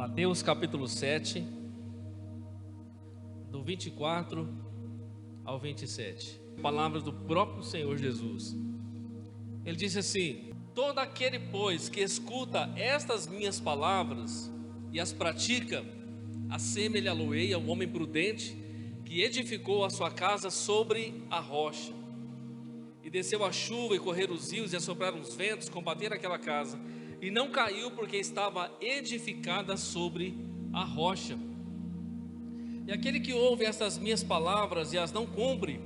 Mateus capítulo 7, do 24 ao 27. Palavras do próprio Senhor Jesus. Ele disse assim: todo aquele, pois, que escuta estas minhas palavras e as pratica, assemelhá-lo-ei ao homem prudente que edificou a sua casa sobre a rocha. E desceu a chuva, e correram os rios, e assopraram os ventos, combateram aquela casa, e não caiu, porque estava edificada sobre a rocha. E aquele que ouve estas minhas palavras e as não cumpre,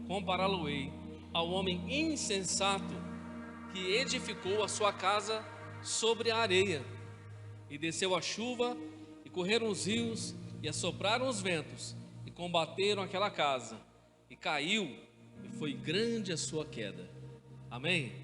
compará-lo-ei ao homem insensato que edificou a sua casa sobre a areia. E desceu a chuva, e correram os rios, e assopraram os ventos, e combateram aquela casa, e caiu, e foi grande a sua queda. Amém?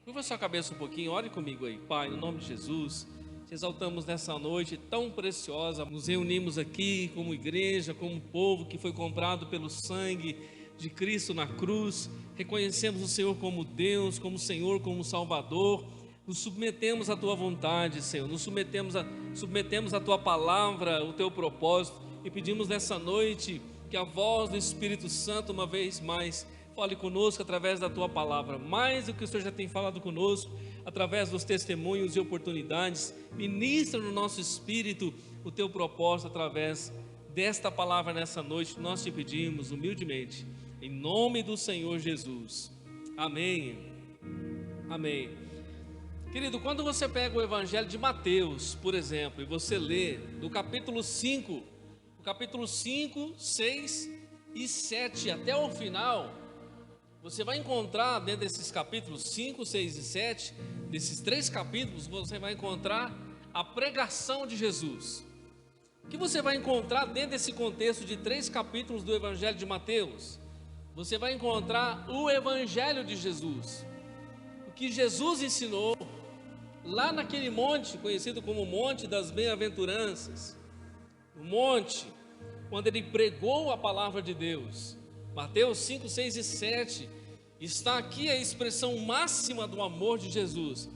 Curva sua cabeça um pouquinho, ore comigo aí. Pai, no nome de Jesus, te exaltamos nessa noite tão preciosa. Nos reunimos aqui como igreja, como povo que foi comprado pelo sangue de Cristo na cruz. Reconhecemos o Senhor como Deus, como Senhor, como Salvador. Nos submetemos à tua vontade, Senhor. Nos submetemos à tua palavra, o teu propósito. E pedimos nessa noite que a voz do Espírito Santo, uma vez mais, fale conosco através da tua palavra, mais do que o Senhor já tem falado conosco, através dos testemunhos e oportunidades. Ministra no nosso espírito o teu propósito através desta palavra nessa noite. Nós te pedimos humildemente, em nome do Senhor Jesus. Amém. Amém. Querido, quando você pega o Evangelho de Mateus, por exemplo, e você lê do capítulo 5, 6 e 7 até o final, você vai encontrar dentro desses capítulos 5, 6 e 7, desses três capítulos, você vai encontrar a pregação de Jesus. O que você vai encontrar dentro desse contexto de três capítulos do Evangelho de Mateus? Você vai encontrar o Evangelho de Jesus, o que Jesus ensinou lá naquele monte, conhecido como Monte das Bem-aventuranças, o monte, quando ele pregou a palavra de Deus. Mateus 5, 6 e 7, está aqui a expressão máxima do amor de Jesus,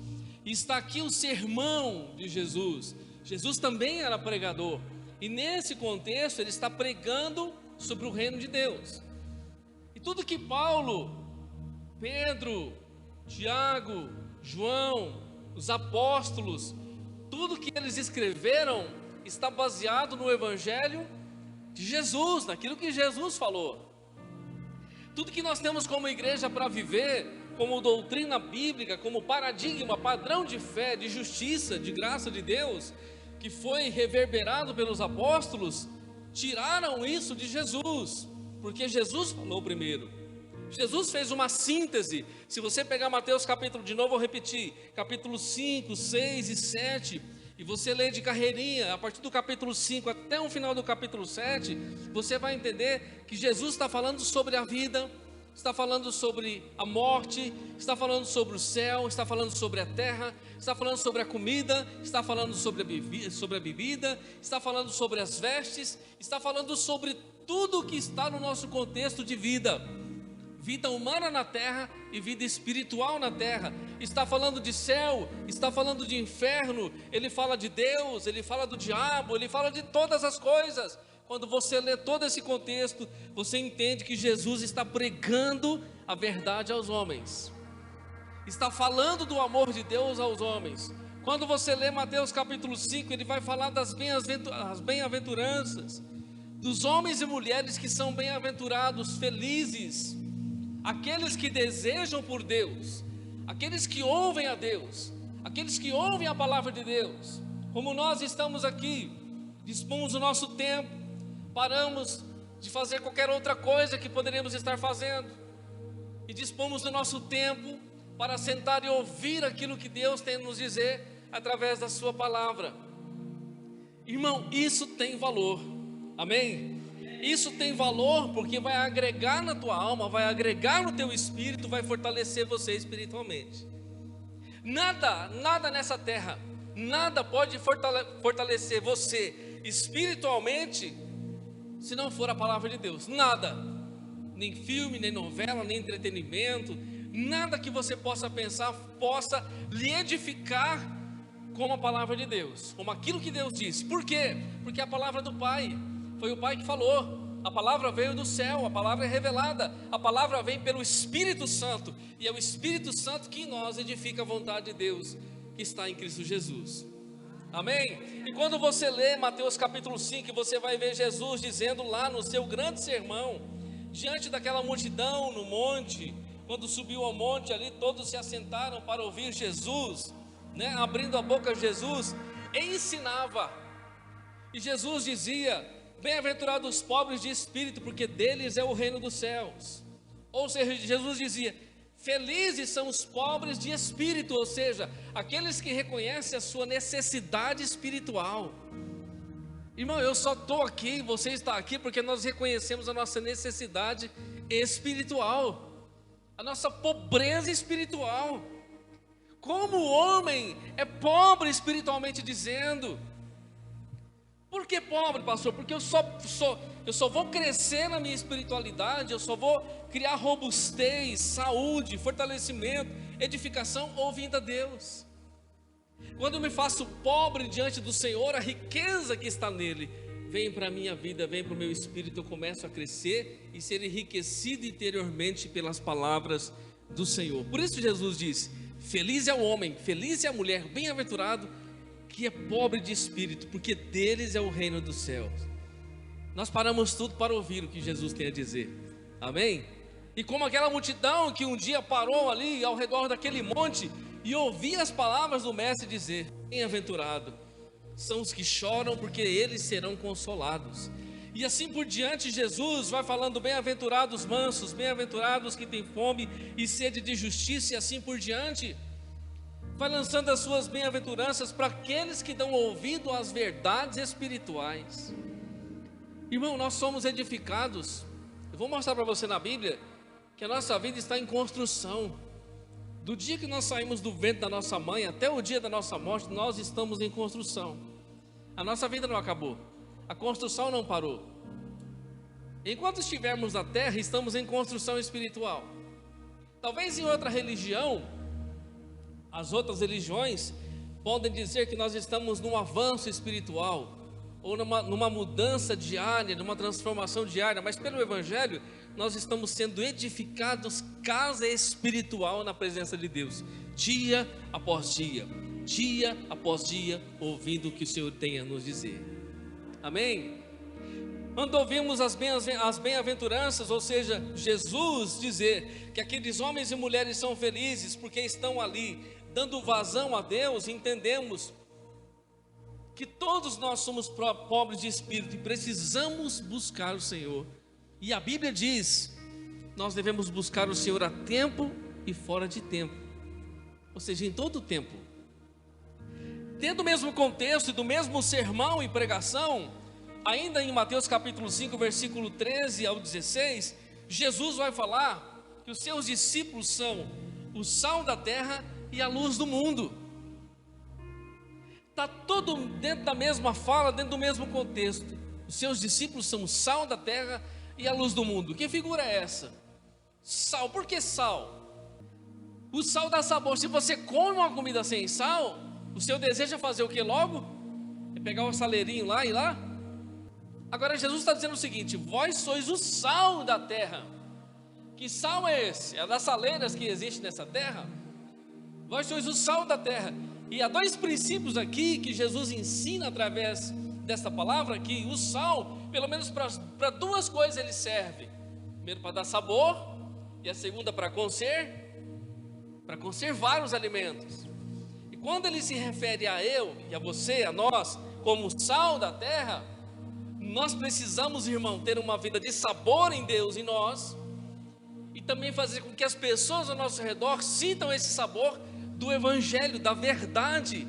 está aqui o sermão de Jesus. Jesus também era pregador, e nesse contexto ele está pregando sobre o reino de Deus. E tudo que Paulo, Pedro, Tiago, João, os apóstolos, tudo que eles escreveram está baseado no Evangelho de Jesus, naquilo que Jesus falou. Tudo que nós temos como igreja para viver, como doutrina bíblica, como paradigma, padrão de fé, de justiça, de graça de Deus, que foi reverberado pelos apóstolos, tiraram isso de Jesus, porque Jesus falou primeiro. Jesus fez uma síntese. Se você pegar Mateus capítulo, de novo vou repetir, capítulo 5, 6 e 7, e você lê de carreirinha, a partir do capítulo 5 até o final do capítulo 7, você vai entender que Jesus está falando sobre a vida, está falando sobre a morte, está falando sobre o céu, está falando sobre a terra, está falando sobre a comida, está falando sobre a bebida, está falando sobre as vestes, está falando sobre tudo que está no nosso contexto de vida. Vida humana na terra e vida espiritual na terra. Está falando de céu, está falando de inferno. Ele fala de Deus, ele fala do diabo, ele fala de todas as coisas. Quando você lê todo esse contexto, você entende que Jesus está pregando a verdade aos homens, está falando do amor de Deus aos homens. Quando você lê Mateus capítulo 5, ele vai falar das bem-aventuranças, dos homens e mulheres que são bem-aventurados, felizes, aqueles que desejam por Deus, aqueles que ouvem a Deus, aqueles que ouvem a palavra de Deus. Como nós estamos aqui, dispomos o nosso tempo, paramos de fazer qualquer outra coisa que poderíamos estar fazendo, e dispomos do nosso tempo para sentar e ouvir aquilo que Deus tem a nos dizer através da sua palavra. Irmão, isso tem valor, amém? Isso tem valor porque vai agregar na tua alma, vai agregar no teu espírito, vai fortalecer você espiritualmente. Nada nessa terra, nada pode fortalecer você espiritualmente se não for a palavra de Deus. Nada, nem filme, nem novela, nem entretenimento, nada que você possa pensar possa lhe edificar como a palavra de Deus, como aquilo que Deus disse. Por quê? Porque a palavra do Pai, foi o Pai que falou. A palavra veio do céu, a palavra é revelada, a palavra vem pelo Espírito Santo, e é o Espírito Santo que em nós edifica a vontade de Deus, que está em Cristo Jesus. Amém? E quando você lê Mateus capítulo 5, você vai ver Jesus dizendo lá no seu grande sermão, diante daquela multidão no monte, quando subiu ao monte ali, todos se assentaram para ouvir Jesus, né? Abrindo a boca, Jesus ensinava, e Jesus dizia: bem-aventurados os pobres de espírito, porque deles é o reino dos céus. Ou seja, Jesus dizia: felizes são os pobres de espírito, ou seja, aqueles que reconhecem a sua necessidade espiritual. Irmão, eu só estou aqui, você está aqui porque nós reconhecemos a nossa necessidade espiritual, a nossa pobreza espiritual. Como o homem é pobre espiritualmente dizendo. Por que pobre, pastor? Porque eu só vou crescer na minha espiritualidade, eu só vou criar robustez, saúde, fortalecimento, edificação ouvindo a Deus. Quando eu me faço pobre diante do Senhor, a riqueza que está nele vem para a minha vida, vem para o meu espírito, eu começo a crescer e ser enriquecido interiormente pelas palavras do Senhor. Por isso Jesus disse: feliz é o homem, feliz é a mulher, bem-aventurado que é pobre de espírito, porque deles é o reino dos céus. Nós paramos tudo para ouvir o que Jesus tem a dizer, amém? E como aquela multidão que um dia parou ali ao redor daquele monte e ouvia as palavras do mestre dizer: bem-aventurado são os que choram, porque eles serão consolados. E assim por diante, Jesus vai falando: bem-aventurados mansos, bem-aventurados que têm fome e sede de justiça, e assim por diante vai lançando as suas bem-aventuranças para aqueles que dão ouvido às verdades espirituais. Irmão, nós somos edificados. Eu vou mostrar para você na Bíblia que a nossa vida está em construção. Do dia que nós saímos do ventre da nossa mãe até o dia da nossa morte, nós estamos em construção. A nossa vida não acabou, a construção não parou. Enquanto estivermos na terra, estamos em construção espiritual. Talvez em outra religião, as outras religiões podem dizer que nós estamos num avanço espiritual, ou numa mudança diária, numa transformação diária, mas pelo Evangelho, nós estamos sendo edificados casa espiritual na presença de Deus, dia após dia, ouvindo o que o Senhor tem a nos dizer, amém? Quando ouvimos as bem-aventuranças, ou seja, Jesus dizer que aqueles homens e mulheres são felizes porque estão ali dando vazão a Deus, entendemos que todos nós somos pobres de espírito e precisamos buscar o Senhor. E a Bíblia diz: nós devemos buscar o Senhor a tempo e fora de tempo, ou seja, em todo o tempo. Dentro do mesmo contexto e do mesmo sermão e pregação, ainda em Mateus capítulo 5, versículo 13 ao 16, Jesus vai falar que os seus discípulos são o sal da terra e a luz do mundo. Está tudo dentro da mesma fala, dentro do mesmo contexto. Os seus discípulos são o sal da terra e a luz do mundo. Que figura é essa? Sal. Por que sal? O sal dá sabor. Se você come uma comida sem sal, o seu desejo é fazer o que logo? É pegar o saleirinho lá e ir lá? Agora Jesus está dizendo o seguinte: vós sois o sal da terra. Que sal é esse? É das saleiras que existem nessa terra? Vós sois o sal da terra. E há dois princípios aqui que Jesus ensina através desta palavra, que o sal, pelo menos para duas coisas ele serve. Primeiro, para dar sabor, e a segunda, para conservar os alimentos. E quando ele se refere a eu e a você, a nós, como sal da terra, nós precisamos, irmão, ter uma vida de sabor em Deus, em nós, e também fazer com que as pessoas ao nosso redor sintam esse sabor do Evangelho, da verdade,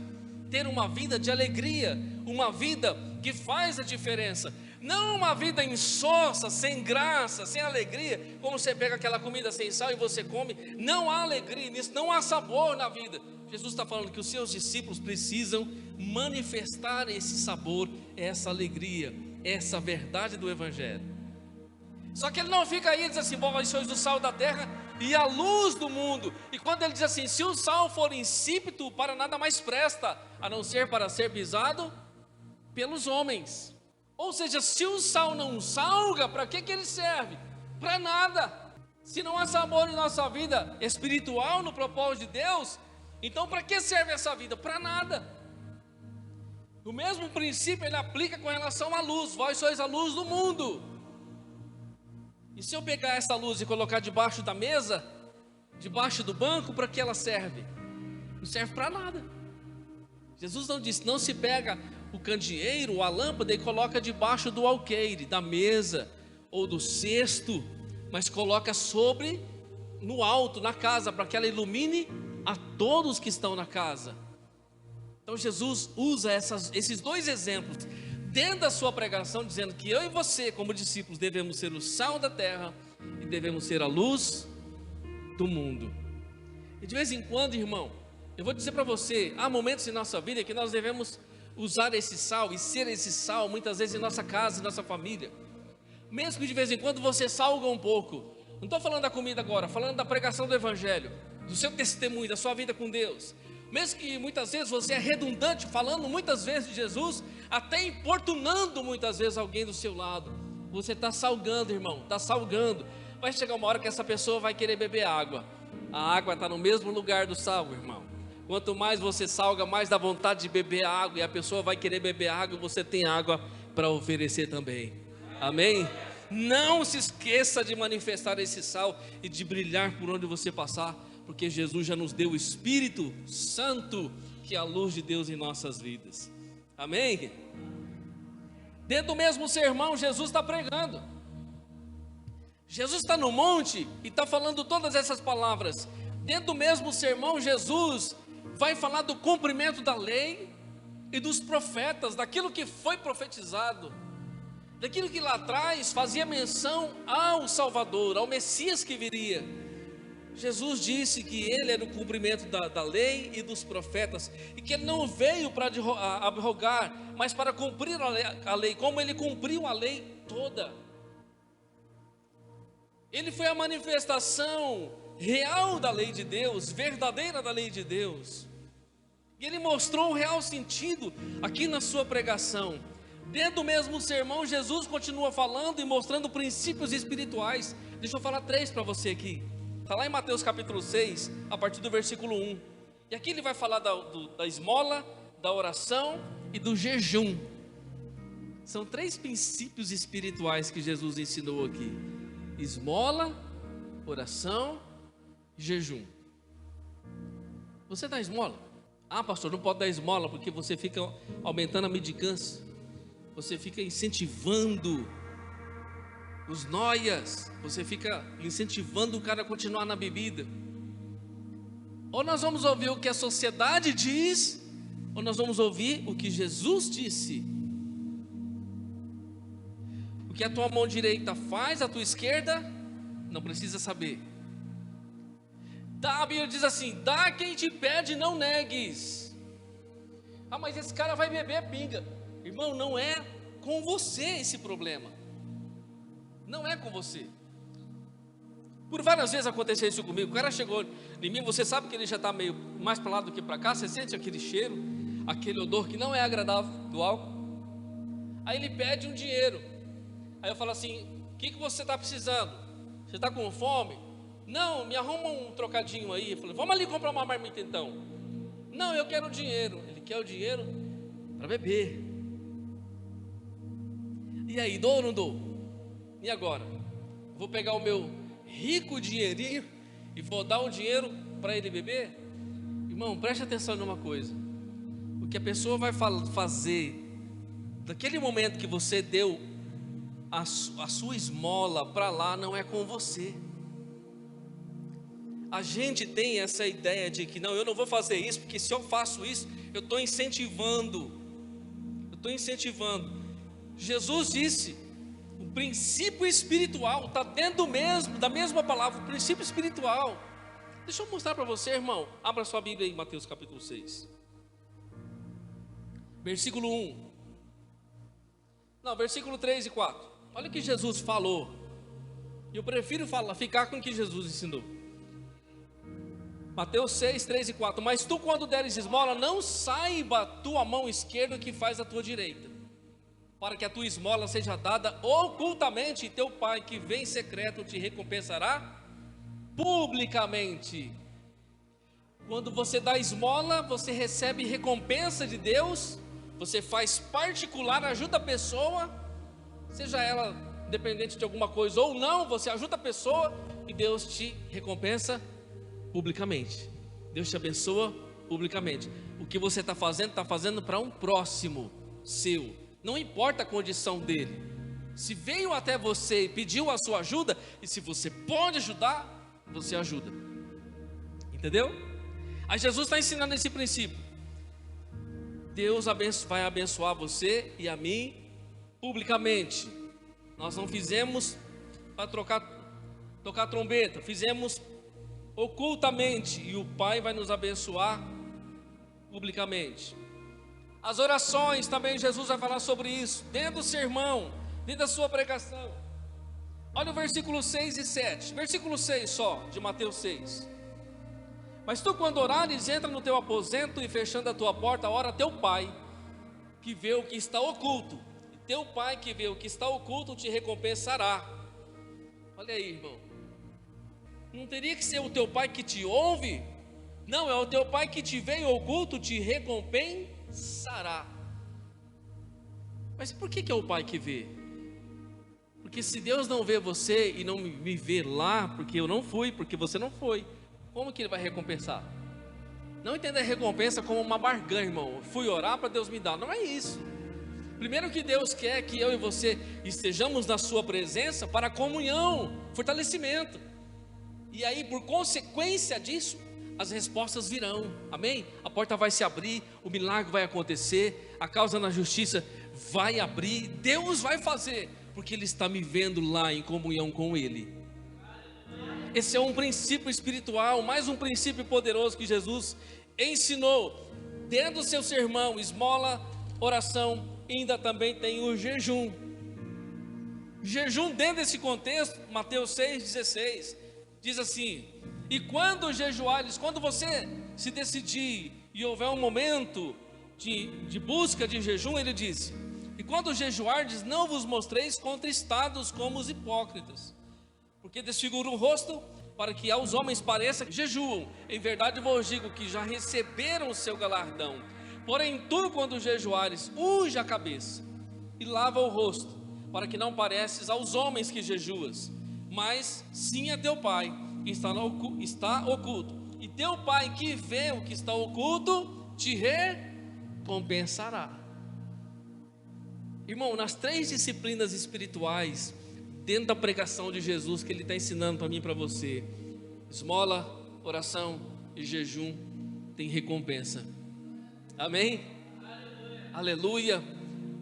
ter uma vida de alegria, uma vida que faz a diferença, não uma vida insossa, sem graça, sem alegria, como você pega aquela comida sem sal e você come, não há alegria nisso, não há sabor na vida. Jesus está falando que os seus discípulos precisam manifestar esse sabor, essa alegria, essa verdade do Evangelho. Só que ele não fica aí e diz assim: bom, vós sois o sal da terra e a luz do mundo. E quando ele diz assim: se o sal for insípido, para nada mais presta, a não ser para ser pisado pelos homens. Ou seja, se o sal não salga, para que ele serve? Para nada. Se não há sabor em nossa vida espiritual, no propósito de Deus, então para que serve essa vida? Para nada. O mesmo princípio ele aplica com relação à luz. Vós sois a luz do mundo. E se eu pegar essa luz e colocar debaixo da mesa, debaixo do banco, para que ela serve? Não serve para nada. Jesus não disse: não se pega o candeeiro, a lâmpada, e coloca debaixo do alqueire, da mesa ou do cesto, mas coloca sobre, no alto, na casa, para que ela ilumine a todos que estão na casa. Então Jesus usa esses dois exemplos dentro da sua pregação, dizendo que eu e você, como discípulos, devemos ser o sal da terra e devemos ser a luz do mundo. E de vez em quando, irmão, eu vou dizer para você, há momentos em nossa vida que nós devemos usar esse sal e ser esse sal, muitas vezes em nossa casa, em nossa família. Mesmo que de vez em quando você salga um pouco. Não estou falando da comida agora, falando da pregação do Evangelho, do seu testemunho, da sua vida com Deus. Mesmo que muitas vezes você é redundante, falando muitas vezes de Jesus, até importunando muitas vezes alguém do seu lado. Você está salgando, irmão, está salgando. Vai chegar uma hora que essa pessoa vai querer beber água. A água está no mesmo lugar do sal, irmão. Quanto mais você salga, mais dá vontade de beber água, e a pessoa vai querer beber água, e você tem água para oferecer também. Amém? Não se esqueça de manifestar esse sal e de brilhar por onde você passar, porque Jesus já nos deu o Espírito Santo, que é a luz de Deus em nossas vidas. Amém? Dentro do mesmo sermão, Jesus está pregando. Jesus está no monte e está falando todas essas palavras. Dentro do mesmo sermão, Jesus vai falar do cumprimento da lei e dos profetas, daquilo que foi profetizado, daquilo que lá atrás fazia menção ao Salvador, ao Messias que viria. Jesus disse que ele era o cumprimento da lei e dos profetas, e que ele não veio para abrogar, mas para cumprir a lei, como ele cumpriu a lei toda. Ele foi a manifestação real da lei de Deus, verdadeira da lei de Deus. E ele mostrou o real sentido aqui na sua pregação. Dentro do mesmo sermão, Jesus continua falando e mostrando princípios espirituais. Deixa eu falar 3 para você aqui. Está lá em Mateus capítulo 6, a partir do versículo 1. E aqui ele vai falar da esmola, da oração e do jejum. São 3 princípios espirituais que Jesus ensinou aqui: esmola, oração e jejum. Você dá esmola? Ah, pastor, não pode dar esmola porque você fica aumentando a mendicância, você fica incentivando os noias, você fica incentivando o cara a continuar na bebida. Ou nós vamos ouvir o que a sociedade diz, ou nós vamos ouvir o que Jesus disse. O que a tua mão direita faz, a tua esquerda não precisa saber. A Bíblia diz assim: dá quem te pede, não negues. Ah, mas esse cara vai beber pinga. Irmão, não é com você esse problema. Não é com você. Por várias vezes aconteceu isso comigo. O cara chegou em mim, você sabe que ele já está meio mais para lá do que para cá. Você sente aquele cheiro, aquele odor que não é agradável do álcool. Aí ele pede um dinheiro. Aí eu falo assim: o que você está precisando? Você está com fome? Não, me arruma um trocadinho aí. Eu falei: vamos ali comprar uma marmita então. Não, eu quero o dinheiro. Ele quer o dinheiro para beber. E aí, dou ou não dou? E agora? Vou pegar o meu rico dinheirinho e vou dar o dinheiro para ele beber? Irmão, preste atenção numa coisa: o que a pessoa vai fazer daquele momento que você deu a sua esmola para lá, não é com você. A gente tem essa ideia de que não, eu não vou fazer isso, porque se eu faço isso, eu estou incentivando. Jesus disse: o princípio espiritual está dentro da mesma palavra, o princípio espiritual. Deixa eu mostrar para você, irmão. Abra sua Bíblia em Mateus capítulo 6, versículo 1. Não, versículo 3 e 4. Olha o que Jesus falou. Eu prefiro ficar com o que Jesus ensinou. Mateus 6, 3 e 4. Mas tu, quando deres esmola, não saiba a tua mão esquerda o que faz a tua direita, para que a tua esmola seja dada ocultamente, e teu pai que vem em secreto te recompensará publicamente. Quando você dá esmola, você recebe recompensa de Deus, você faz particular, ajuda a pessoa, seja ela dependente de alguma coisa ou não, você ajuda a pessoa e Deus te recompensa publicamente. Deus te abençoa publicamente. O que você está fazendo para um próximo seu, não importa a condição dele. Se veio até você e pediu a sua ajuda, e se você pode ajudar, você ajuda. Entendeu? Aí Jesus está ensinando esse princípio. Deus vai abençoar você e a mim publicamente. Nós não fizemos para tocar trombeta, fizemos ocultamente, e o Pai vai nos abençoar publicamente. As orações também, Jesus vai falar sobre isso, dentro do sermão, dentro da sua pregação. Olha o versículo 6 e 7, versículo 6 só, de Mateus 6. Mas tu, quando orares, entra no teu aposento, e fechando a tua porta, ora a teu Pai, que vê o que está oculto, e teu Pai que vê o que está oculto te recompensará. Olha aí, irmão, não teria que ser o teu Pai que te ouve? Não, é o teu Pai que te vê oculto, te recompensará. Mas por que é o Pai que vê? Porque se Deus não vê você e não me vê lá, porque eu não fui, porque você não foi, como que Ele vai recompensar? Não entenda a recompensa como uma barganha, irmão. Fui orar para Deus me dar, não é isso. Primeiro que Deus quer que eu e você estejamos na sua presença para comunhão, fortalecimento. E aí, por consequência disso, as respostas virão, amém? A porta vai se abrir, o milagre vai acontecer, a causa na justiça vai abrir, Deus vai fazer, porque Ele está me vendo lá em comunhão com Ele. Esse é um princípio espiritual, mais um princípio poderoso que Jesus ensinou. Dentro do seu sermão, esmola, oração, ainda também tem o jejum. Jejum dentro desse contexto, Mateus 6,16, diz assim: e quando jejuares, quando você se decidir e houver um momento de busca de jejum, ele diz: e quando jejuardes, não vos mostreis contristados como os hipócritas, porque desfiguram o rosto, para que aos homens pareça que jejuam. Em verdade vos digo que já receberam o seu galardão. Porém tu, quando jejuares, unge a cabeça e lava o rosto, para que não pareces aos homens que jejuas, mas sim a teu Pai que está oculto, e teu Pai que vê o que está oculto te recompensará. Irmão, nas 3 disciplinas espirituais, dentro da pregação de Jesus, que Ele está ensinando para mim e para você, esmola, oração e jejum, tem recompensa. Amém? Aleluia.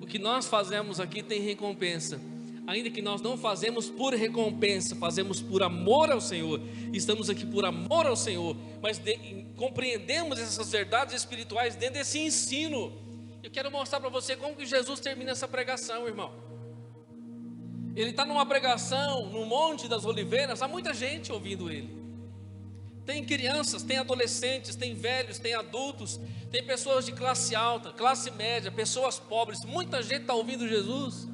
O que nós fazemos aqui tem recompensa. Ainda que nós não fazemos por recompensa, fazemos por amor ao Senhor. Estamos aqui por amor ao Senhor, mas compreendemos essas verdades espirituais dentro desse ensino. Eu quero mostrar para você como que Jesus termina essa pregação, irmão. Ele está numa pregação no Monte das Oliveiras, há muita gente ouvindo Ele. Tem crianças, tem adolescentes, tem velhos, tem adultos, tem pessoas de classe alta, classe média, pessoas pobres, muita gente está ouvindo Jesus.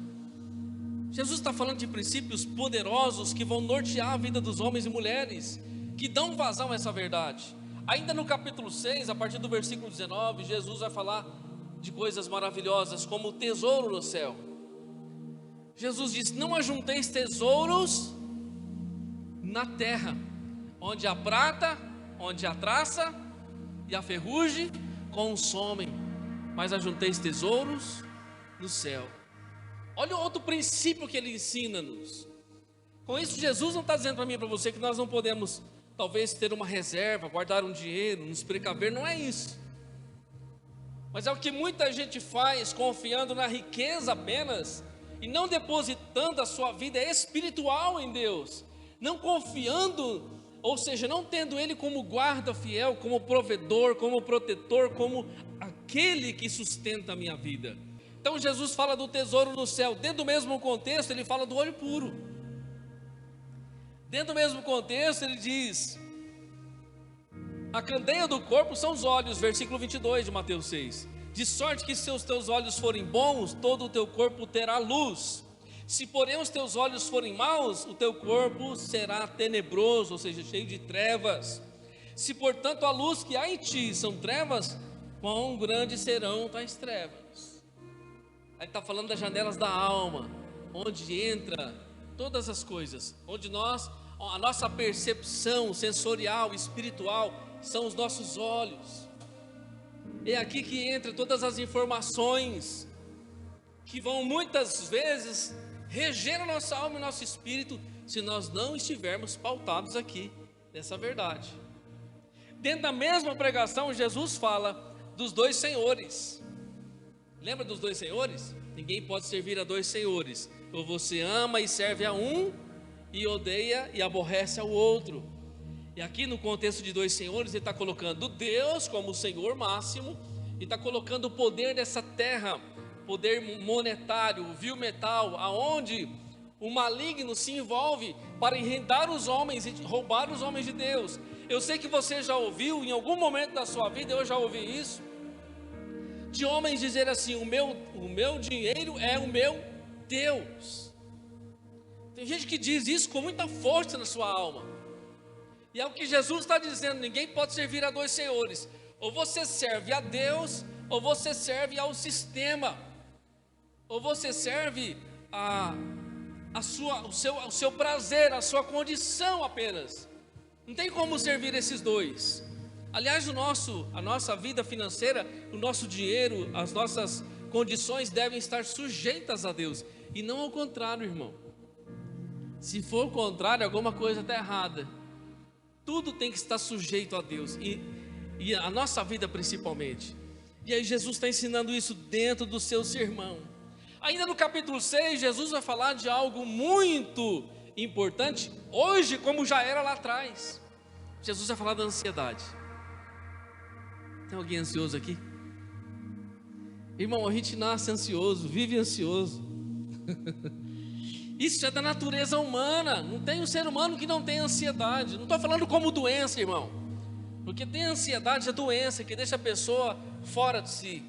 Jesus está falando de princípios poderosos que vão nortear a vida dos homens e mulheres, que dão vazão a essa verdade. Ainda no capítulo 6, a partir do versículo 19, Jesus vai falar de coisas maravilhosas, como o tesouro no céu. Jesus diz: não ajunteis tesouros na terra, onde a prata, onde a traça e a ferrugem consomem, mas ajunteis tesouros no céu. Olha o outro princípio que Ele ensina-nos. Com isso, Jesus não está dizendo para mim e para você que nós não podemos, talvez, ter uma reserva, guardar um dinheiro, nos precaver, não é isso. Mas é o que muita gente faz, confiando na riqueza apenas, e não depositando a sua vida espiritual em Deus, não confiando, ou seja, não tendo Ele como guarda fiel, como provedor, como protetor, como aquele que sustenta a minha vida. Então Jesus fala do tesouro no céu. Dentro do mesmo contexto Ele fala do olho puro. Dentro do mesmo contexto Ele diz A candeia do corpo são os olhos, versículo 22 de Mateus 6. De sorte que se os teus olhos forem bons, todo o teu corpo terá luz. Se porém os teus olhos forem maus, o teu corpo será tenebroso, ou seja, cheio de trevas. Se portanto a luz que há em ti são trevas, quão grandes serão tais trevas? Aí está falando das janelas da alma, onde entra todas as coisas, onde a nossa percepção sensorial, espiritual, são os nossos olhos. É aqui que entra todas as informações que vão muitas vezes reger a nossa alma e o nosso espírito, se nós não estivermos pautados aqui nessa verdade. Dentro da mesma pregação, Jesus fala dos dois senhores. Lembra dos dois senhores? Ninguém pode servir a dois senhores. Ou você ama e serve a um, e odeia e aborrece ao outro. E aqui no contexto de dois senhores, ele está colocando Deus como o Senhor máximo, e está colocando o poder dessa terra, poder monetário, vil metal, aonde o maligno se envolve para enredar os homens e roubar os homens de Deus. Eu sei que você já ouviu, em algum momento da sua vida, eu já ouvi isso, de homens dizer assim: o meu dinheiro é o meu Deus. Tem gente que diz isso com muita força na sua alma, e é o que Jesus está dizendo: ninguém pode servir a dois senhores. Ou você serve a Deus, ou você serve ao sistema, ou você serve o seu prazer, a sua condição apenas. Não tem como servir esses dois. Aliás, a nossa vida financeira, o nosso dinheiro, as nossas condições devem estar sujeitas a Deus, e não ao contrário, irmão. Se for o contrário, alguma coisa está errada. Tudo tem que estar sujeito a Deus, e a nossa vida principalmente. E aí Jesus está ensinando isso dentro do seu sermão. Ainda no capítulo 6, Jesus vai falar de algo muito importante, hoje como já era lá atrás. Jesus vai falar da ansiedade. Tem alguém ansioso aqui? Irmão, a gente nasce ansioso, vive ansioso. Isso é da natureza humana. Não tem um ser humano que não tem ansiedade. Não estou falando como doença, irmão, porque tem ansiedade, é doença que deixa a pessoa fora de si.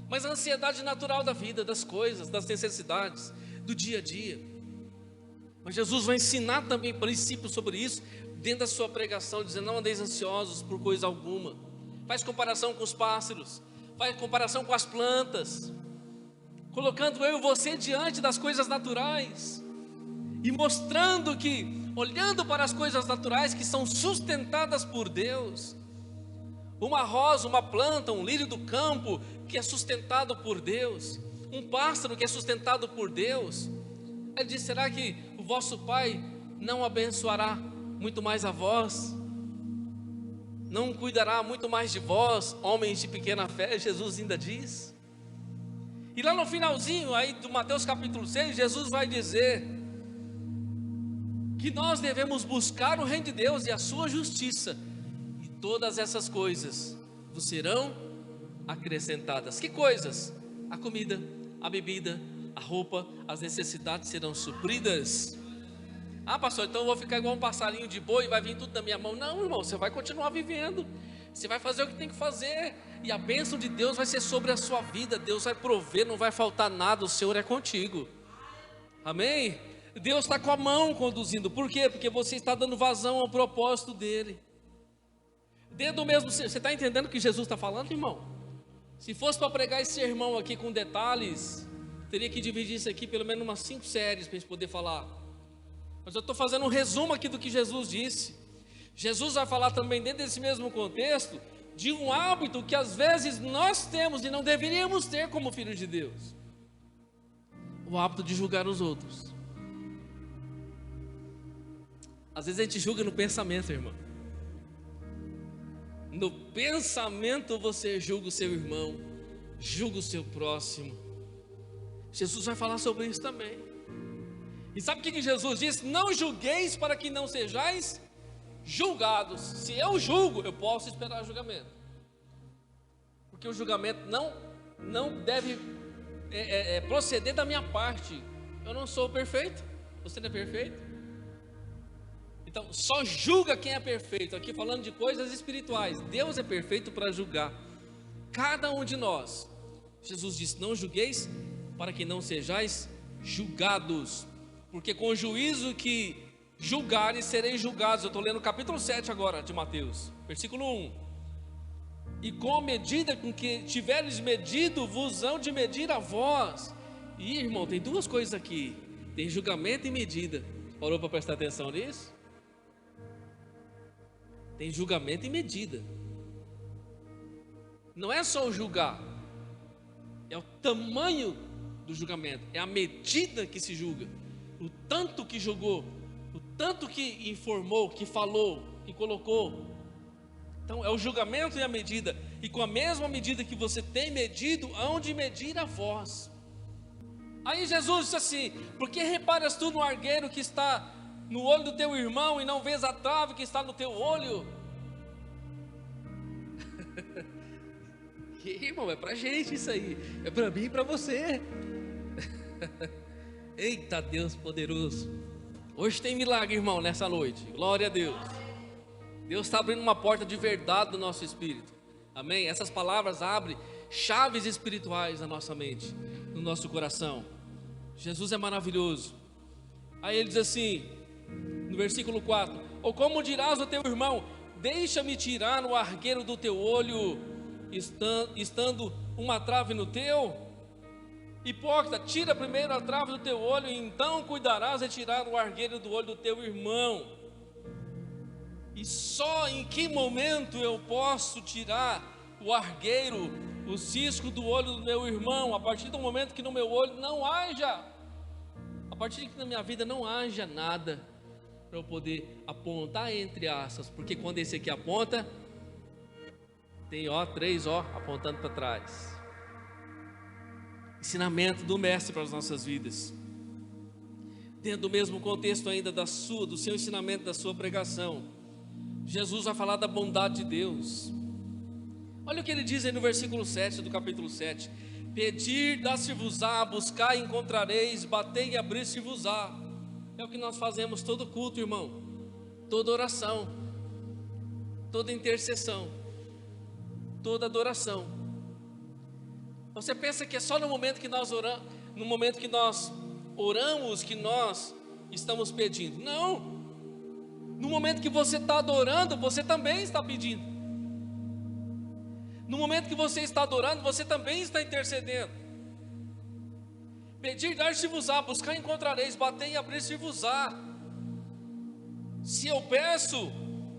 Mas a ansiedade natural da vida, das coisas, das necessidades, do dia a dia. Mas Jesus vai ensinar também princípios sobre isso dentro da sua pregação, dizendo: não andeis ansiosos por coisa alguma. Faz comparação com os pássaros, faz comparação com as plantas, colocando eu e você diante das coisas naturais, e mostrando que, olhando para as coisas naturais que são sustentadas por Deus, uma rosa, uma planta, um lírio do campo que é sustentado por Deus, um pássaro que é sustentado por Deus. Ele diz: será que o vosso Pai não abençoará muito mais a vós? Não cuidará muito mais de vós, homens de pequena fé? Jesus ainda diz. E lá no finalzinho aí do Mateus capítulo 6, Jesus vai dizer que nós devemos buscar o reino de Deus e a sua justiça, e todas essas coisas vos serão acrescentadas. Que coisas? A comida, a bebida, a roupa, as necessidades serão supridas. Ah, pastor, então eu vou ficar igual um passarinho de boi e vai vir tudo na minha mão. Não, irmão, você vai continuar vivendo, você vai fazer o que tem que fazer, e a bênção de Deus vai ser sobre a sua vida. Deus vai prover, não vai faltar nada, o Senhor é contigo. Amém? Deus está com a mão conduzindo. Por quê? Porque você está dando vazão ao propósito dele. Dentro do mesmo, você está entendendo o que Jesus está falando, irmão? Se fosse para pregar esse sermão aqui com detalhes, teria que dividir isso aqui pelo menos umas 5 séries para a gente poder falar. Mas eu estou fazendo um resumo aqui do que Jesus disse. Jesus vai falar também dentro desse mesmo contexto de um hábito que às vezes nós temos e não deveríamos ter como filhos de Deus: o hábito de julgar os outros. Às vezes a gente julga no pensamento, irmão. No pensamento você julga o seu irmão, julga o seu próximo. Jesus vai falar sobre isso também. E sabe o que Jesus disse? Não julgueis para que não sejais julgados. Se eu julgo, eu posso esperar julgamento, porque o julgamento não deve proceder da minha parte. Eu não sou perfeito, você não é perfeito. Então, só julga quem é perfeito. Aqui falando de coisas espirituais. Deus é perfeito para julgar cada um de nós. Jesus disse: não julgueis para que não sejais julgados, porque com o juízo que julgares sereis julgados. Eu estou lendo o capítulo 7 agora de Mateus, versículo 1. E com a medida com que tiveres medido, vos hão de medir a vós. E irmão, tem duas coisas aqui: tem julgamento e medida. Parou para prestar atenção nisso? Tem julgamento e medida. Não é só o julgar, é o tamanho do julgamento, é a medida que se julga, o tanto que julgou, o tanto que informou, que falou, que colocou. Então é o julgamento e a medida. E com a mesma medida que você tem medido, hão de medir a vós. Aí Jesus disse assim: por que reparas tu no argueiro que está no olho do teu irmão e não vês a trave que está no teu olho? Irmão, é pra gente isso aí, é pra mim e pra você. Eita Deus poderoso. Hoje tem milagre, irmão, nessa noite. Glória a Deus. Deus está abrindo uma porta de verdade no nosso espírito. Amém? Essas palavras abrem chaves espirituais na nossa mente, no nosso coração. Jesus é maravilhoso. Aí ele diz assim, no versículo 4: ou como dirás ao teu irmão: deixa-me tirar o argueiro do teu olho, estando uma trave no teu? Hipócrita, tira primeiro a trave do teu olho, e então cuidarás de tirar o argueiro do olho do teu irmão. E só em que momento eu posso tirar o argueiro, o cisco do olho do meu irmão? A partir do momento que no meu olho não haja, a partir de que na minha vida não haja nada para eu poder apontar entre aspas, porque quando esse aqui aponta, tem três apontando para trás. Ensinamento do mestre para as nossas vidas, dentro do mesmo contexto ainda do seu ensinamento, da sua pregação. Jesus vai falar da bondade de Deus. Olha o que ele diz aí no versículo 7 do capítulo 7: pedir, dá-se-vos-á, buscar, encontrareis, batei e abrir-se-vos-á. É o que nós fazemos todo culto, irmão, toda oração, toda intercessão, toda adoração. Você pensa que é só no momento que nós oramos, que nós estamos pedindo? Não. No momento que você está adorando, você também está pedindo. No momento que você está adorando, você também está intercedendo. Pedir, dar-se-vos-á, buscar, encontrareis, bater e abrir-se-vos-á. Se eu peço,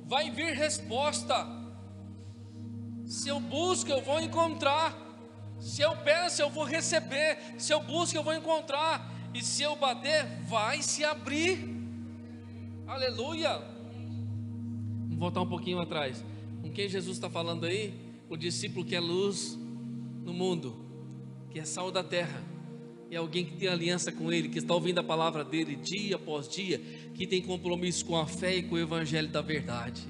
vai vir resposta. Se eu busco, eu vou encontrar. Se eu peço, eu vou receber. Se eu busco, eu vou encontrar. E se eu bater, vai se abrir. Aleluia. Vamos voltar um pouquinho atrás. Com quem Jesus está falando aí? O discípulo que é luz no mundo, que é sal da terra, e alguém que tem aliança com Ele, que está ouvindo a palavra dEle dia após dia, que tem compromisso com a fé e com o evangelho da verdade.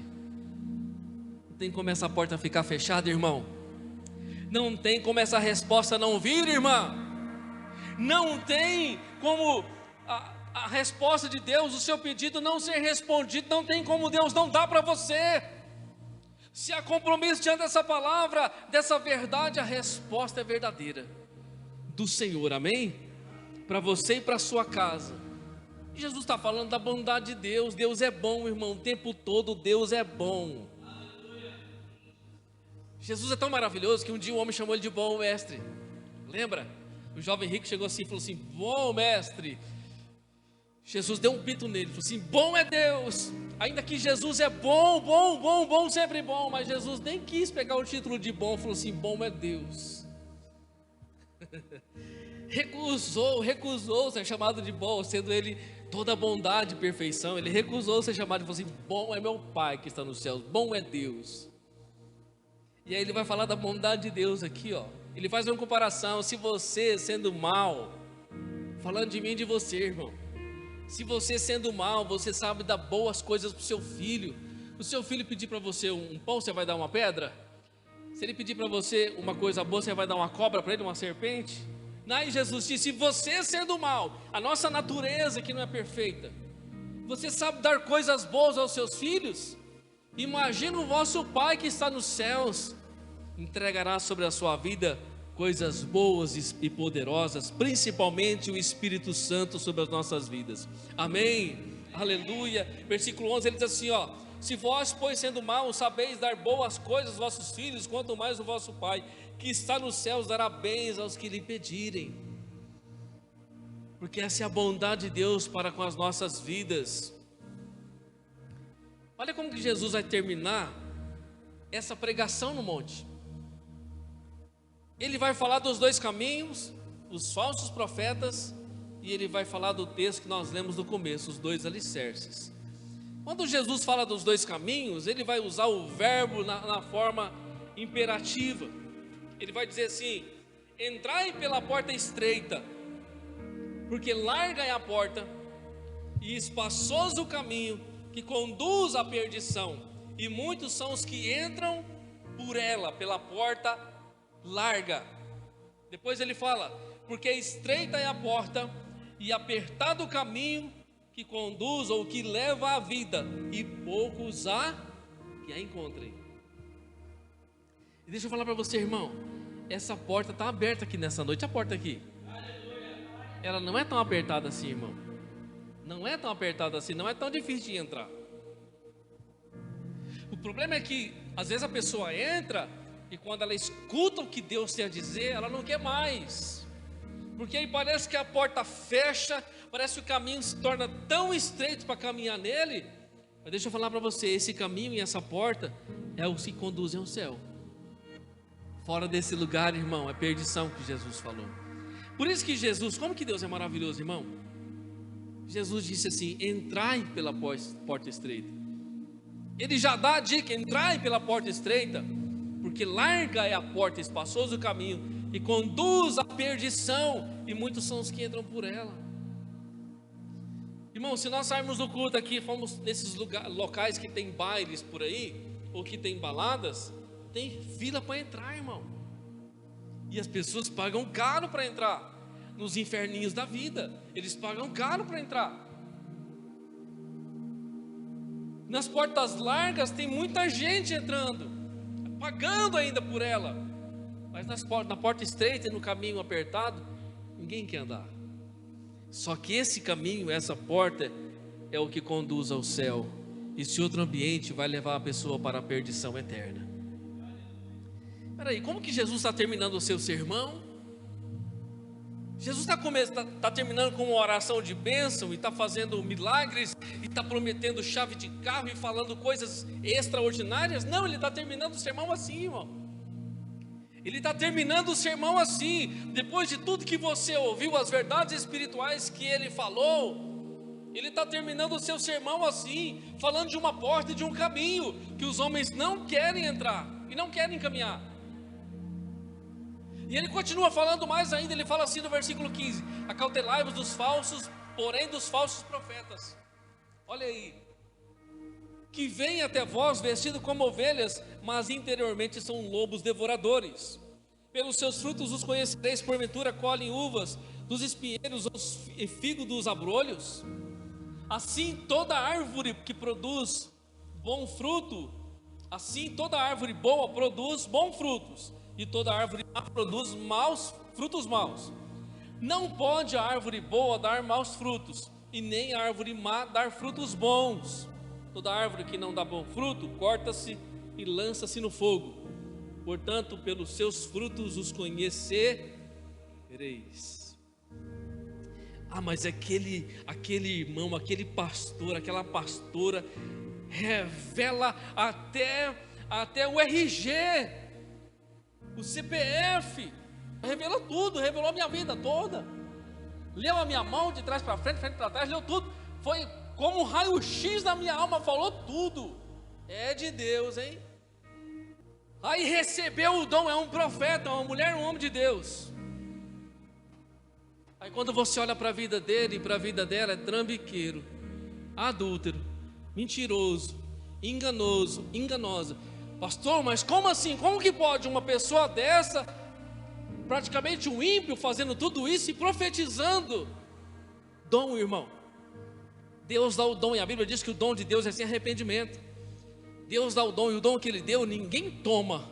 Não tem como essa porta ficar fechada, irmão. Não tem como essa resposta não vir, irmã. Não tem como a resposta de Deus, o seu pedido não ser respondido. Não tem como Deus não dar para você. Se há compromisso diante dessa palavra, dessa verdade, a resposta é verdadeira do Senhor, amém? Para você e para a sua casa. E Jesus está falando da bondade de Deus. Deus é bom, irmão, o tempo todo Deus é bom. Jesus é tão maravilhoso que um dia um homem chamou ele de bom mestre. Lembra? O jovem rico chegou assim e falou assim: bom mestre. Jesus deu um pito nele, falou assim: bom é Deus. Ainda que Jesus é bom, sempre bom. Mas Jesus nem quis pegar o título de bom, falou assim: bom é Deus. recusou ser chamado de bom, sendo ele toda bondade e perfeição. Ele recusou ser chamado e falou assim: bom é meu Pai que está nos céus, bom é Deus. E aí ele vai falar da bondade de Deus aqui, ó. Ele faz uma comparação: se você sendo mal, falando de mim e de você, irmão, se você sendo mal, você sabe dar boas coisas para o seu filho. O seu filho pedir para você um pão, você vai dar uma pedra? Se ele pedir para você uma coisa boa, você vai dar uma cobra para ele, uma serpente? Aí Jesus disse: se você sendo mal, a nossa natureza que não é perfeita, Você sabe dar coisas boas aos seus filhos? Imagina o vosso Pai que está nos céus entregará sobre a sua vida coisas boas e poderosas, principalmente o Espírito Santo sobre as nossas vidas. Amém? Aleluia. Versículo 11, ele diz assim, ó: se vós, pois, sendo maus, sabeis dar boas coisas aos vossos filhos, quanto mais o vosso Pai que está nos céus dará bens aos que lhe pedirem. Porque essa é a bondade de Deus para com as nossas vidas. Olha como que Jesus vai terminar essa pregação no monte. Ele vai falar dos dois caminhos, os falsos profetas, e ele vai falar do texto que nós lemos no começo, os dois alicerces. Quando Jesus fala dos dois caminhos, ele vai usar o verbo na forma imperativa. Ele vai dizer assim: entrai pela porta estreita, porque larga é a porta e espaçoso o caminho que conduz à perdição, e muitos são os que entram por ela, pela porta larga. Depois ele fala: porque estreita é a porta e apertado o caminho que conduz ou que leva à vida, e poucos há que a encontrem. E deixa eu falar para você, irmão, essa porta está aberta aqui nessa noite. A porta aqui, ela não é tão apertada assim, irmão. Não é tão apertada assim, não é tão difícil de entrar. O problema é que às vezes a pessoa entra e quando ela escuta o que Deus tem a dizer, ela não quer mais. Porque aí parece que a porta fecha, parece que o caminho se torna tão estreito para caminhar nele. Mas deixa eu falar para você, esse caminho e essa porta é o que conduzem ao céu. Fora desse lugar, irmão, é perdição que Jesus falou. Por isso que Jesus, como que Deus é maravilhoso, irmão? Jesus disse assim: entrai pela porta estreita. Ele já dá a dica: entrai pela porta estreita, porque larga é a porta, espaçoso o caminho e conduz à perdição, e muitos são os que entram por ela. Irmão, se nós sairmos do culto aqui, fomos nesses locais que tem bailes por aí, ou que tem baladas, tem fila para entrar, irmão. E as pessoas pagam caro para entrar. Nos inferninhos da vida, eles pagam caro para entrar. Nas portas largas tem muita gente entrando, pagando ainda por ela. Mas na porta estreita e no caminho apertado, ninguém quer andar. Só que esse caminho, essa porta, é o que conduz ao céu. Esse outro ambiente vai levar a pessoa para a perdição eterna. Peraí, como que Jesus está terminando o seu sermão? Jesus está terminando com uma oração de bênção, e está fazendo milagres, e está prometendo chave de carro, e falando coisas extraordinárias? Não, ele está terminando o sermão assim, irmão. Ele está terminando o sermão assim. Depois de tudo que você ouviu, as verdades espirituais que ele falou, ele está terminando o seu sermão assim, falando de uma porta e de um caminho que os homens não querem entrar e não querem caminhar. E ele continua falando mais ainda. Ele fala assim no versículo 15: acautelai-vos dos falsos, porém dos falsos profetas. Olha aí: que vêm até vós vestidos como ovelhas, mas interiormente são lobos devoradores. Pelos seus frutos os conhecereis. Porventura colhem uvas dos espinheiros ou figo dos abrolhos? Assim toda árvore que produz bom fruto, assim toda árvore boa produz bons frutos, e toda árvore má produz frutos maus. Não pode a árvore boa dar maus frutos, e nem a árvore má dar frutos bons. Toda árvore que não dá bom fruto, corta-se e lança-se no fogo. Portanto, pelos seus frutos os conhecereis. Ah, mas aquele irmão, aquele pastor, aquela pastora revela até o RG, o CPF, revela tudo, revelou a minha vida toda, leu a minha mão de trás para frente, frente para trás, leu tudo, foi como um raio-x na minha alma, falou tudo. É de Deus, hein? Aí recebeu o dom, é um profeta, uma mulher, um homem de Deus. Aí quando você olha para a vida dele e para a vida dela, é trambiqueiro, adúltero, mentiroso, enganoso, enganosa. Pastor, mas como assim? Como que pode uma pessoa dessa, praticamente um ímpio, fazendo tudo isso e profetizando? Dom, irmão. Deus dá o dom, e a Bíblia diz que o dom de Deus é sem arrependimento. Deus dá o dom, e o dom que Ele deu, ninguém toma.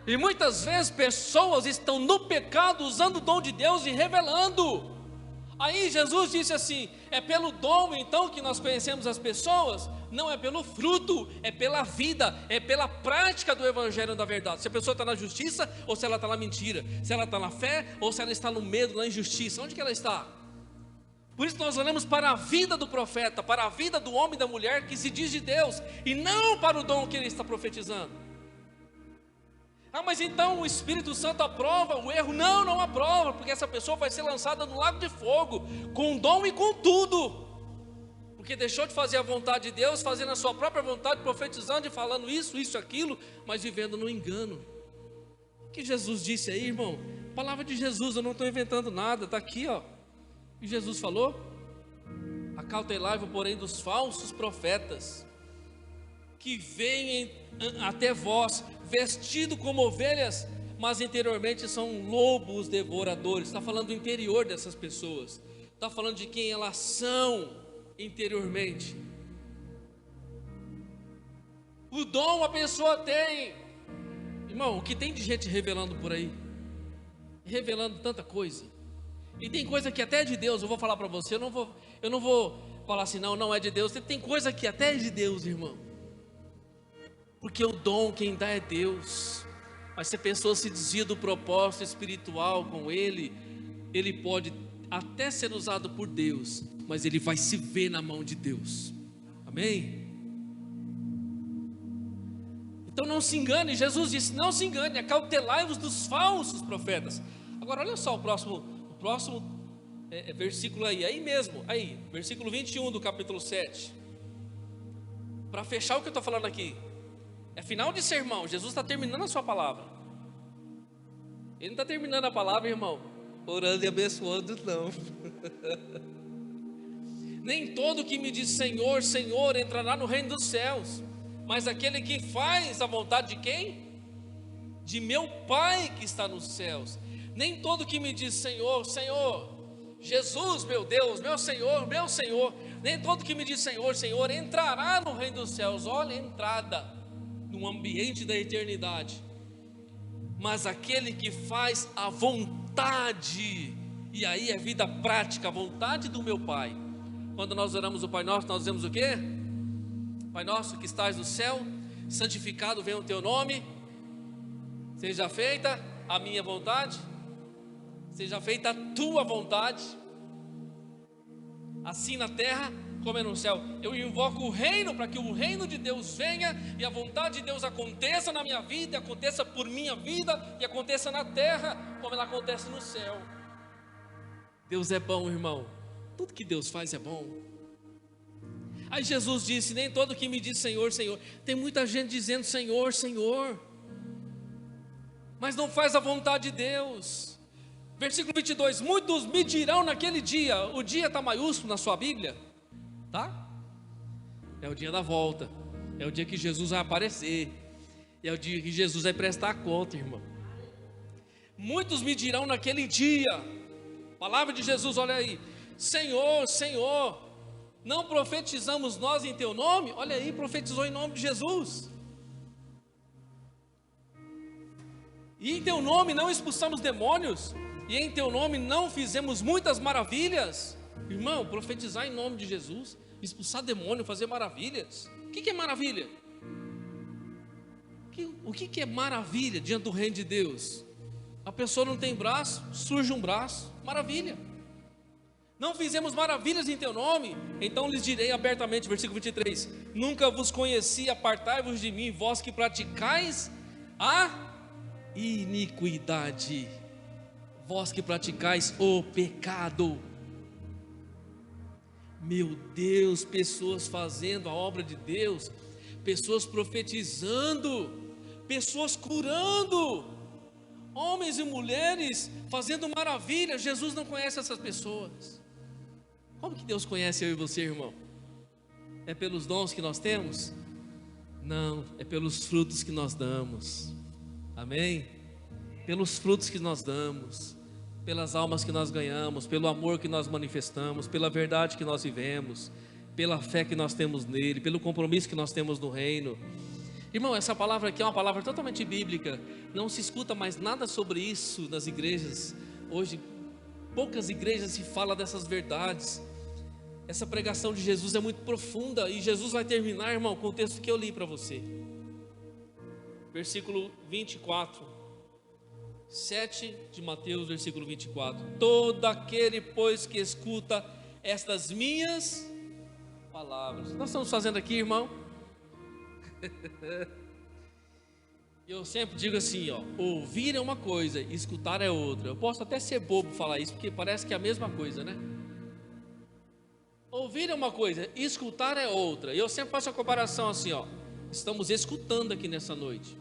E muitas vezes pessoas estão no pecado, usando o dom de Deus e revelando. Aí Jesus disse assim: é pelo dom então que nós conhecemos as pessoas? Não é pelo fruto, é pela vida, é pela prática do Evangelho da verdade. Se a pessoa está na justiça ou se ela está na mentira, se ela está na fé ou se ela está no medo, na injustiça, onde que ela está? Por isso nós olhamos para a vida do profeta, para a vida do homem e da mulher que se diz de Deus, e não para o dom que ele está profetizando. Ah, mas então o Espírito Santo aprova o erro? Não, não aprova, porque essa pessoa vai ser lançada no lago de fogo, com dom e com tudo, porque deixou de fazer a vontade de Deus, fazendo a sua própria vontade, profetizando e falando isso, aquilo, mas vivendo no engano. O que Jesus disse aí, irmão? Palavra de Jesus, eu não estou inventando nada, está aqui, ó. E Jesus falou: acautelai-vos, porém, dos falsos profetas, que vêm até vós, vestido como ovelhas, mas interiormente são lobos devoradores. Está falando do interior dessas pessoas, está falando de quem elas são interiormente. O dom a pessoa tem, irmão, o que tem de gente revelando por aí, revelando tanta coisa, e tem coisa que até é de Deus. Eu vou falar para você, eu não vou falar assim, não é de Deus. Tem coisa que até é de Deus, irmão, porque o dom quem dá é Deus. Mas se a pessoa se desvia do propósito espiritual com ele pode até ser usado por Deus, mas ele vai se ver na mão de Deus. Amém? Então não se engane. Jesus disse: não se engane, acautelai-vos dos falsos profetas. Agora olha só o próximo versículo aí mesmo, versículo 21 do capítulo 7, para fechar o que eu estou falando aqui. É final de sermão, Jesus está terminando a sua palavra. Ele não está terminando a palavra, irmão, orando e abençoando, não. Nem todo que me diz Senhor, Senhor entrará no reino dos céus, mas aquele que faz a vontade de quem? De meu Pai que está nos céus. Nem todo que me diz Senhor, Senhor, Jesus, meu Deus, meu Senhor, nem todo que me diz Senhor, Senhor entrará no reino dos céus. Olha a entrada no ambiente da eternidade, mas aquele que faz a vontade, e aí é vida prática, a vontade do meu Pai. Quando nós oramos o Pai Nosso, nós dizemos o quê? Pai nosso que estás no céu, santificado venha o teu nome, seja feita a minha vontade, seja feita a tua vontade, assim na terra como é no céu. Eu invoco o reino, para que o reino de Deus venha e a vontade de Deus aconteça na minha vida, aconteça por minha vida e aconteça na terra como ela acontece no céu. Deus é bom, irmão, tudo que Deus faz é bom. Aí Jesus disse: nem todo que me diz Senhor, Senhor. Tem muita gente dizendo Senhor, Senhor, mas não faz a vontade de Deus. Versículo 22, muitos me dirão naquele dia. O dia está maiúsculo na sua Bíblia? Tá? É o dia da volta, é o dia que Jesus vai aparecer, é o dia que Jesus vai prestar conta, irmão. Muitos me dirão naquele dia, palavra de Jesus, olha aí: Senhor, Senhor, não profetizamos nós em teu nome? Olha aí, profetizou em nome de Jesus. E em teu nome não expulsamos demônios? E em teu nome não fizemos muitas maravilhas? Irmão, profetizar em nome de Jesus, expulsar demônio, fazer maravilhas. O que é maravilha? O que é maravilha diante do reino de Deus? A pessoa não tem braço, surge um braço, maravilha. Não fizemos maravilhas em teu nome? Então lhes direi abertamente, versículo 23, nunca vos conheci, apartai-vos de mim, vós que praticais a iniquidade, vós que praticais o pecado. Meu Deus, pessoas fazendo a obra de Deus, pessoas profetizando, pessoas curando, homens e mulheres fazendo maravilhas. Jesus não conhece essas pessoas. Como que Deus conhece eu e você, irmão? É pelos dons que nós temos? Não, é pelos frutos que nós damos. Amém? Pelos frutos que nós damos, pelas almas que nós ganhamos, pelo amor que nós manifestamos, pela verdade que nós vivemos, pela fé que nós temos nele, pelo compromisso que nós temos no reino. Irmão, essa palavra aqui é uma palavra totalmente bíblica. Não se escuta mais nada sobre isso nas igrejas. Hoje, poucas igrejas se fala dessas verdades. Essa pregação de Jesus é muito profunda. E Jesus vai terminar, irmão, com o texto que eu li para você. Versículo 24. 7 de Mateus, versículo 24. Todo aquele, pois, que escuta estas minhas palavras. Nós estamos fazendo aqui, irmão. Eu sempre digo assim, ó, ouvir é uma coisa, escutar é outra. Eu posso até ser bobo falar isso, porque parece que é a mesma coisa, né? Ouvir é uma coisa, escutar é outra. Eu sempre faço a comparação assim, ó. Estamos escutando aqui nessa noite.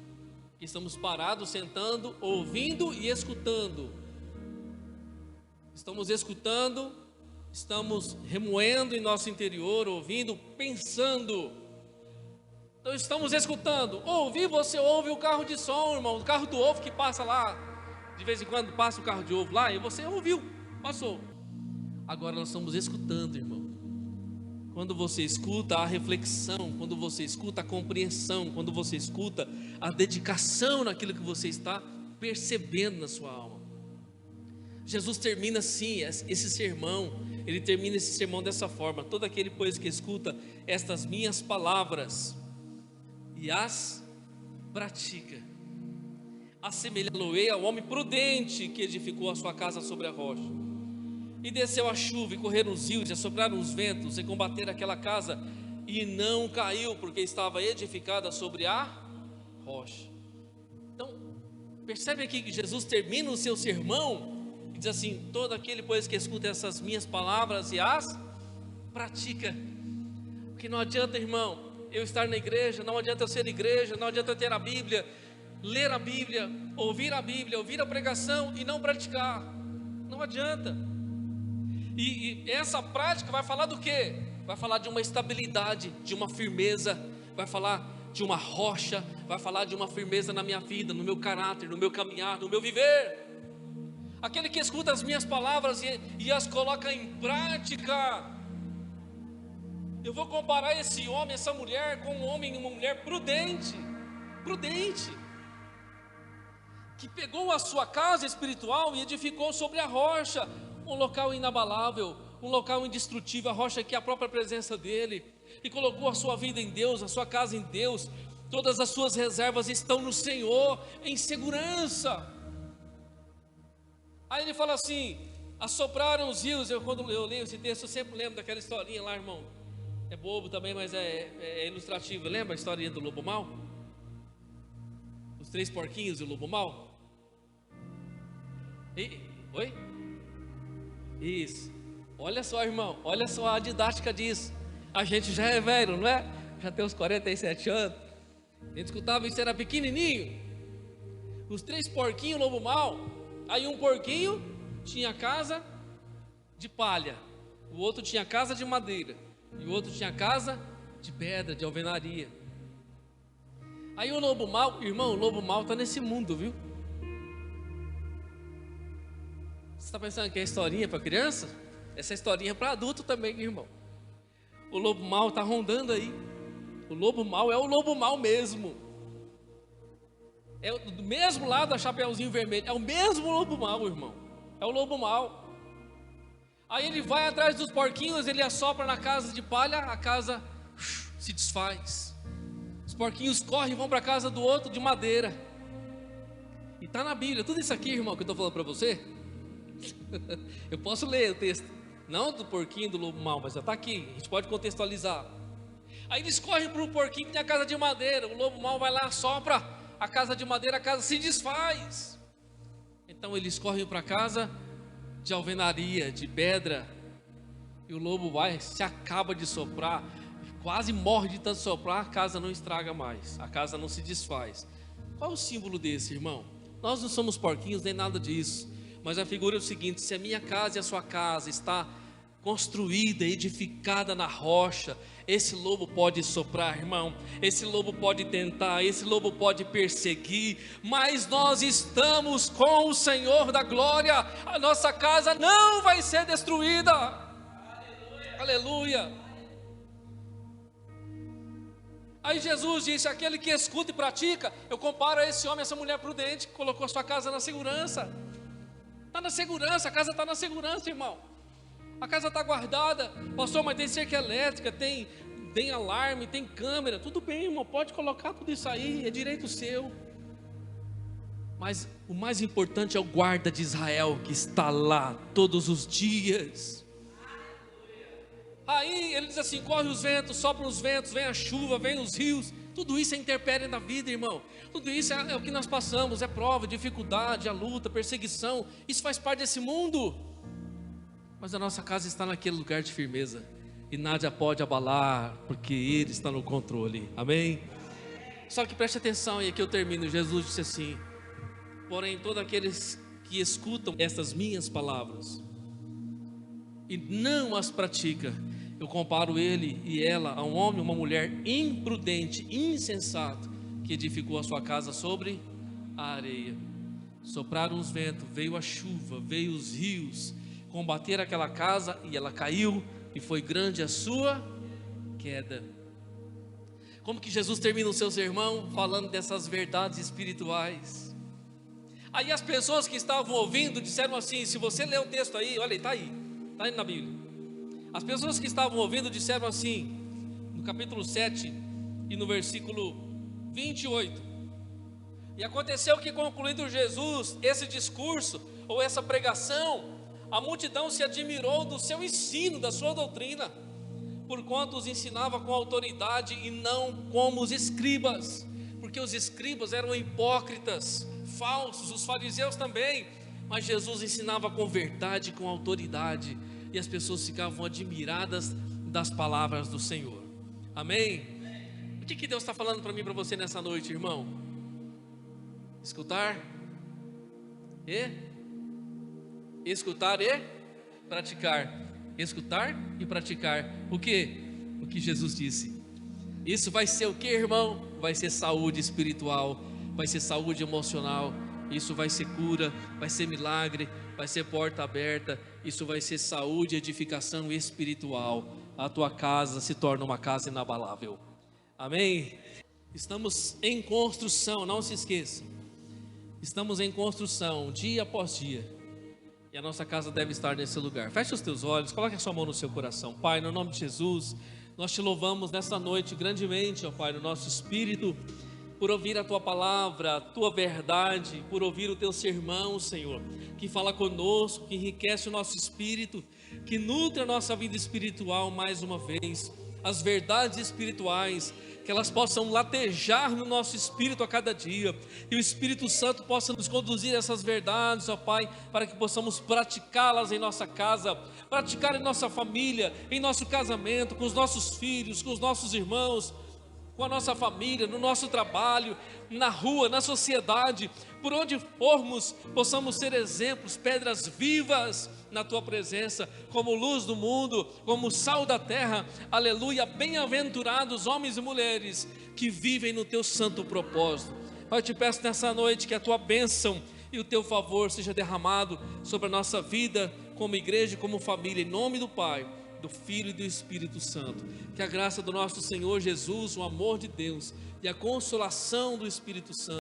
Estamos parados, sentando, ouvindo e escutando. Estamos escutando, estamos remoendo em nosso interior, ouvindo, pensando. Então estamos escutando. Ouvir, você ouve o carro de som, irmão, o carro do ovo que passa lá. De vez em quando passa o carro de ovo lá e você ouviu, passou. Agora nós estamos escutando, irmão. Quando você escuta a reflexão, quando você escuta a compreensão, quando você escuta a dedicação naquilo que você está percebendo na sua alma. Jesus termina assim esse sermão. Ele termina esse sermão dessa forma: todo aquele, pois, que escuta estas minhas palavras e as pratica, assemelhá-lo-ei ao homem prudente que edificou a sua casa sobre a rocha. E desceu a chuva, e correram os rios, e assopraram os ventos, e combateram aquela casa, e não caiu, porque estava edificada sobre a rocha. Então, percebe aqui que Jesus termina o seu sermão, e diz assim: todo aquele, pois, que escuta essas minhas palavras e as pratica. Porque não adianta, irmão, eu estar na igreja, não adianta eu ser igreja, não adianta eu ter a Bíblia, ler a Bíblia, ouvir a pregação e não praticar. Não adianta. E essa prática vai falar do quê? Vai falar de uma estabilidade, de uma firmeza, vai falar de uma rocha, vai falar de uma firmeza na minha vida, no meu caráter, no meu caminhar, no meu viver. Aquele que escuta as minhas palavras e as coloca em prática. Eu vou comparar esse homem, essa mulher, com um homem e uma mulher prudente, que pegou a sua casa espiritual e edificou sobre a rocha, um local inabalável, um local indestrutível, a rocha que é a própria presença dele, e colocou a sua vida em Deus, a sua casa em Deus. Todas as suas reservas estão no Senhor, em segurança. Aí ele fala assim: assopraram os rios. Quando eu leio esse texto, eu sempre lembro daquela historinha lá, irmão. É bobo também, mas é ilustrativo. Lembra a historinha do lobo mau? Os 3 porquinhos e o lobo mau? Oi? Isso. Olha só, irmão, olha só a didática disso. A gente já é velho, não é? Já tem uns 47 anos. A gente escutava isso, era pequenininho. Os 3 porquinhos, lobo mau. Aí um porquinho tinha casa de palha, o outro tinha casa de madeira, e o outro tinha casa de pedra, de alvenaria. Aí o lobo mau, irmão, o lobo mau está nesse mundo, viu? Você está pensando que é historinha para criança? Essa historinha é para adulto também, irmão. O lobo mau está rondando aí. O lobo mau é o lobo mau mesmo. É do mesmo lado da Chapeuzinho Vermelho. É o mesmo lobo mau, irmão. É o lobo mau. Aí ele vai atrás dos porquinhos, ele assopra na casa de palha, a casa se desfaz. Os porquinhos correm e vão para a casa do outro de madeira. E está na Bíblia. Tudo isso aqui, irmão, que eu estou falando para você, eu posso ler o texto, não do porquinho do lobo mau, mas já está aqui, a gente pode contextualizar. Aí eles correm para o porquinho que tem a casa de madeira. O lobo mau vai lá, assopra a casa de madeira, a casa se desfaz. Então eles correm para a casa de alvenaria, de pedra, e o lobo vai, se acaba de soprar, quase morre de tanto soprar, a casa não estraga mais, a casa não se desfaz. Qual é o símbolo desse, irmão? Nós não somos porquinhos nem nada disso, mas a figura é o seguinte: se a minha casa e a sua casa está construída, edificada na rocha, esse lobo pode soprar, irmão, esse lobo pode tentar, esse lobo pode perseguir, mas nós estamos com o Senhor da glória, a nossa casa não vai ser destruída. Aleluia. Aleluia. Aí Jesus disse: aquele que escuta e pratica, eu comparo a esse homem, essa mulher prudente, que colocou sua casa na segurança. Está na segurança, a casa está na segurança, irmão. A casa está guardada. Pastor, mas tem cerca elétrica, tem alarme, tem câmera. Tudo bem, irmão, pode colocar tudo isso aí, é direito seu. Mas o mais importante é o guarda de Israel, que está lá todos os dias. Aí ele diz assim: corre os ventos, sopram os ventos, vem a chuva, vem os rios. Tudo isso é intempérie na vida, irmão. Tudo isso é o que nós passamos, é prova, dificuldade, a luta, perseguição. Isso faz parte desse mundo. Mas a nossa casa está naquele lugar de firmeza, e nada pode abalar, porque Ele está no controle, amém? Só que preste atenção, e aqui eu termino. Jesus disse assim: porém todos aqueles que escutam estas minhas palavras e não as praticam, eu comparo ele e ela a um homem, uma mulher imprudente, insensato, que edificou a sua casa sobre a areia. Sopraram os ventos, veio a chuva, veio os rios, combateram aquela casa, e ela caiu, e foi grande a sua queda. Como que Jesus termina o seu sermão? Falando dessas verdades espirituais. Aí as pessoas que estavam ouvindo disseram assim, se você ler o texto aí, olha, está aí na Bíblia. As pessoas que estavam ouvindo disseram assim, no capítulo 7 e no versículo 28. E aconteceu que, concluindo Jesus esse discurso, ou essa pregação, a multidão se admirou do seu ensino, da sua doutrina, porquanto os ensinava com autoridade e não como os escribas, porque os escribas eram hipócritas, falsos, os fariseus também, mas Jesus ensinava com verdade, com autoridade, e as pessoas ficavam admiradas das palavras do Senhor. Amém? O que Deus está falando para mim e para você nessa noite, irmão? Escutar e praticar. Escutar e praticar. O que? O que Jesus disse. Isso vai ser o que, irmão? Vai ser saúde espiritual, vai ser saúde emocional, isso vai ser cura, vai ser milagre, vai ser porta aberta, isso vai ser saúde e edificação espiritual. A tua casa se torna uma casa inabalável. Amém? Estamos em construção, não se esqueça. Estamos em construção, dia após dia. E a nossa casa deve estar nesse lugar. Feche os teus olhos, coloque a sua mão no seu coração. Pai, no nome de Jesus, nós te louvamos nesta noite grandemente, ó Pai, no nosso espírito, por ouvir a tua palavra, a tua verdade, por ouvir o teu sermão, Senhor, que fala conosco, que enriquece o nosso espírito, que nutre a nossa vida espiritual mais uma vez. As verdades espirituais, que elas possam latejar no nosso espírito a cada dia, e o Espírito Santo possa nos conduzir a essas verdades, ó Pai, para que possamos praticá-las em nossa casa, praticar em nossa família, em nosso casamento, com os nossos filhos, com os nossos irmãos, com a nossa família, no nosso trabalho, na rua, na sociedade, por onde formos, possamos ser exemplos, pedras vivas na Tua presença, como luz do mundo, como sal da terra. Aleluia, bem-aventurados homens e mulheres que vivem no Teu santo propósito. Eu te peço nessa noite que a Tua bênção e o Teu favor seja derramado sobre a nossa vida, como igreja e como família, em nome do Pai, do Filho e do Espírito Santo. Que a graça do nosso Senhor Jesus, o amor de Deus e a consolação do Espírito Santo